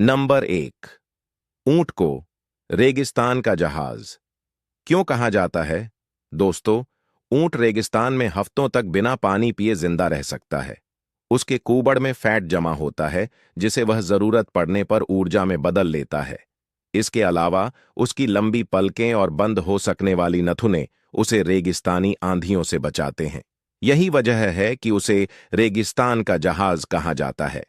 Number 1। ऊंट को रेगिस्तान का जहाज क्यों कहा जाता है? दोस्तों, ऊंट रेगिस्तान में हफ्तों तक बिना पानी पिए जिंदा रह सकता है। उसके कूबड़ में फैट जमा होता है, जिसे वह जरूरत पड़ने पर ऊर्जा में बदल लेता है। इसके अलावा उसकी लंबी पलकें और बंद हो सकने वाली नथुने उसे रेगिस्तानी आंधियों से बचाते हैं। यही वजह है कि उसे रेगिस्तान का जहाज कहा जाता है।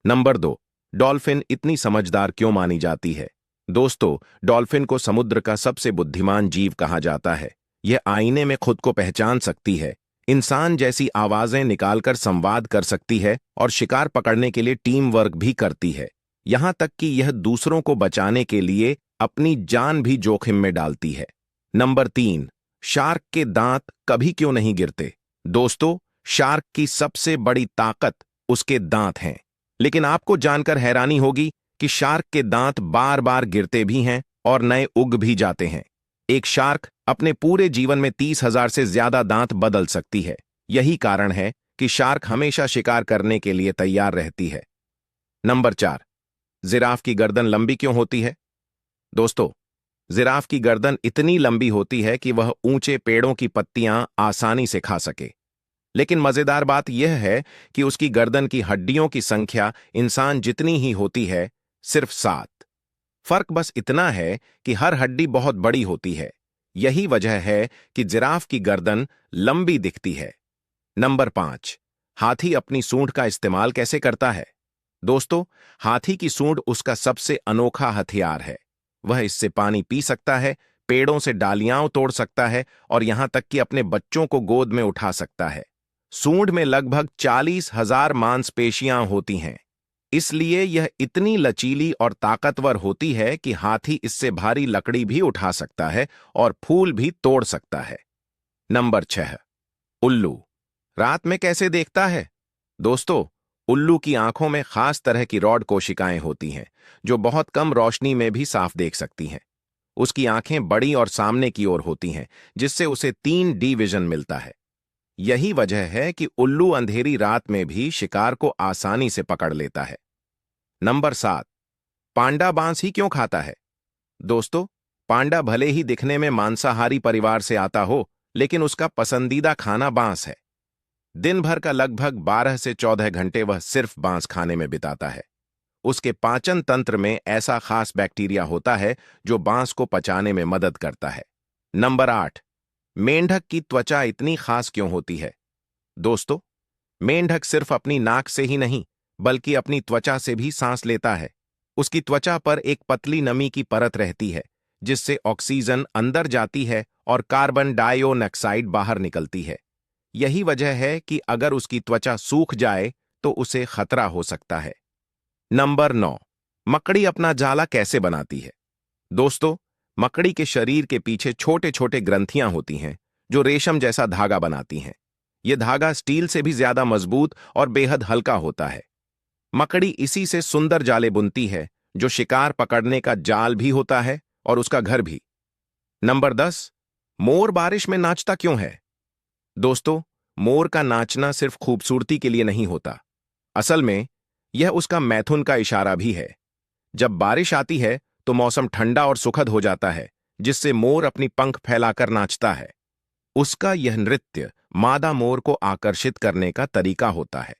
नंबर 2। डॉल्फिन इतनी समझदार क्यों मानी जाती है? दोस्तों, डॉल्फिन को समुद्र का सबसे बुद्धिमान जीव कहा जाता है। यह आईने में खुद को पहचान सकती है, इंसान जैसी आवाजें निकालकर संवाद कर सकती है और शिकार पकड़ने के लिए टीम वर्क भी करती है। यहां तक कि यह दूसरों को बचाने के लिए अपनी जान भी जोखिम में डालती है। नंबर 3। शार्क के दांत कभी क्यों नहीं गिरते? दोस्तों, शार्क की सबसे बड़ी ताकत उसके दांत हैं। लेकिन आपको जानकर हैरानी होगी कि शार्क के दांत बार बार गिरते भी हैं और नए उग भी जाते हैं। एक शार्क अपने पूरे जीवन में 30,000 से ज्यादा दांत बदल सकती है। यही कारण है कि शार्क हमेशा शिकार करने के लिए तैयार रहती है। नंबर 4। जिराफ की गर्दन लंबी क्यों होती है? दोस्तों, जिराफ की गर्दन इतनी लंबी होती है कि वह ऊंचे पेड़ों की पत्तियां आसानी से खा सके। लेकिन मजेदार बात यह है कि उसकी गर्दन की हड्डियों की संख्या इंसान जितनी ही होती है, सिर्फ 7। फर्क बस इतना है कि हर हड्डी बहुत बड़ी होती है। यही वजह है कि जिराफ की गर्दन लंबी दिखती है। नंबर 5। हाथी अपनी सूंड का इस्तेमाल कैसे करता है? दोस्तों, हाथी की सूंड उसका सबसे अनोखा हथियार है। वह इससे पानी पी सकता है, पेड़ों से डालियां तोड़ सकता है और यहां तक कि अपने बच्चों को गोद में उठा सकता है। सूंड में लगभग 40,000 मांसपेशियां होती हैं। इसलिए यह इतनी लचीली और ताकतवर होती है कि हाथी इससे भारी लकड़ी भी उठा सकता है और फूल भी तोड़ सकता है। नंबर 6। उल्लू रात में कैसे देखता है? दोस्तों, उल्लू की आंखों में खास तरह की रॉड कोशिकाएं होती हैं, जो बहुत कम रोशनी में भी साफ देख सकती हैं। उसकी आंखें बड़ी और सामने की ओर होती हैं, जिससे उसे 3D विजन मिलता है। यही वजह है कि उल्लू अंधेरी रात में भी शिकार को आसानी से पकड़ लेता है। नंबर 7। पांडा बांस ही क्यों खाता है? दोस्तों, पांडा भले ही दिखने में मांसाहारी परिवार से आता हो, लेकिन उसका पसंदीदा खाना बांस है। दिन भर का लगभग 12 से 14 घंटे वह सिर्फ बांस खाने में बिताता है। उसके पाचन तंत्र में ऐसा खास बैक्टीरिया होता है जो बांस को पचाने में मदद करता है। नंबर 8। मेंढक की त्वचा इतनी खास क्यों होती है? दोस्तों, मेंढक सिर्फ अपनी नाक से ही नहीं, बल्कि अपनी त्वचा से भी सांस लेता है। उसकी त्वचा पर एक पतली नमी की परत रहती है, जिससे ऑक्सीजन अंदर जाती है और कार्बन डाइऑक्साइड बाहर निकलती है। यही वजह है कि अगर उसकी त्वचा सूख जाए तो उसे खतरा हो सकता है। नंबर 9। मकड़ी अपना जाला कैसे बनाती है? दोस्तों, मकड़ी के शरीर के पीछे छोटे छोटे ग्रंथियां होती हैं, जो रेशम जैसा धागा बनाती हैं। यह धागा स्टील से भी ज्यादा मजबूत और बेहद हल्का होता है। मकड़ी इसी से सुंदर जाले बुनती है, जो शिकार पकड़ने का जाल भी होता है और उसका घर भी। नंबर 10। मोर बारिश में नाचता क्यों है? दोस्तों, मोर का नाचना सिर्फ खूबसूरती के लिए नहीं होता। असल में यह उसका मैथुन का इशारा भी है। जब बारिश आती है तो मौसम ठंडा और सुखद हो जाता है, जिससे मोर अपनी पंख फैलाकर नाचता है। उसका यह नृत्य मादा मोर को आकर्षित करने का तरीका होता है।